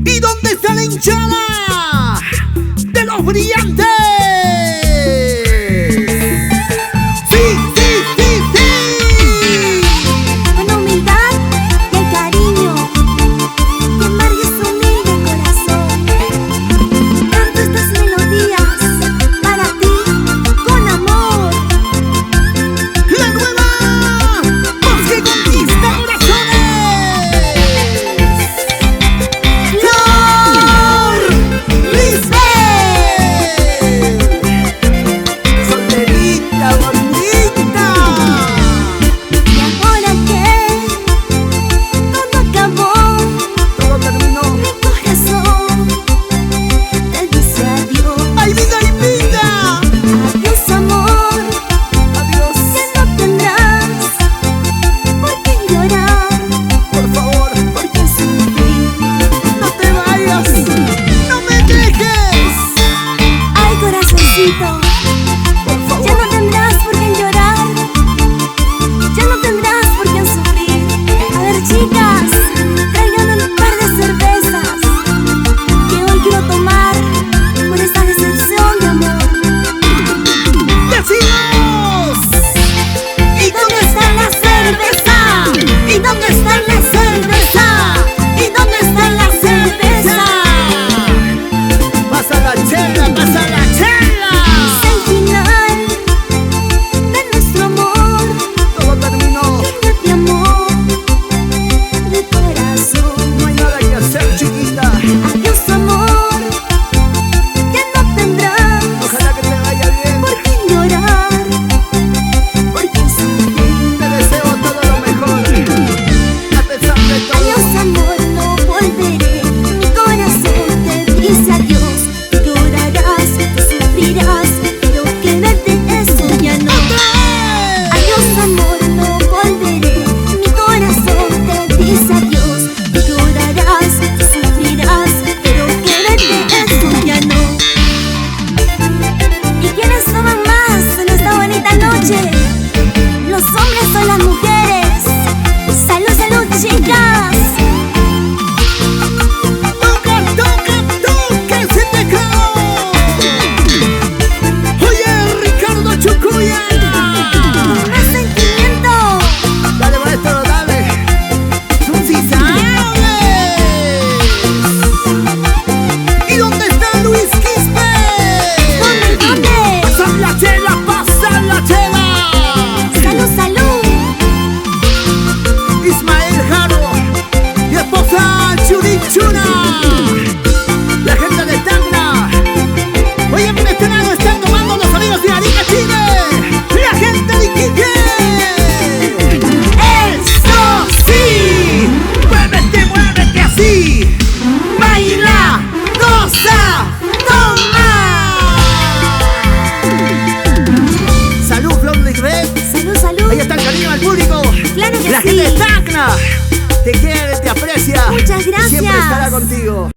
¿Y dónde está la hinchada de los brillantes? Ya no tendrás por qué llorar, ya no tendrás por qué sufrir. A ver, chicas, traigan un par de cervezas que hoy quiero tomar por esta decepción de amor. ¡Decimos! ¿Y dónde está la cerveza? ¿Y dónde está la cerveza? ¿Y dónde está la cerveza? Pasa la chela, pasa la chela. Los hombres o las mujeres. Salud, salud, chicas. Toca, toca, toca ese teclado. Oye, Ricardo Chucuya. Más sentimiento. Dale, maestro, dale. Tú sí sabes. ¿Y dónde está Luis Quispe? ¿Dónde? Pasa la chela, pasa la chela. Salud, salud. Ismael Jaro y esposa Churichuna. La gente de Tacna. Hoy en este lado están tomando los amigos de Arica, Chile. La gente de Iquique. ¡Eso sí! ¡Muévete así! ¡Baila! ¡Goza! ¡Toma! ¡Salud, Flor de Red! Salud, salud. Ahí está el cariño al público. Claro que La sí. gente de Tacna te quiere, te aprecia. Muchas gracias. Y siempre estará contigo.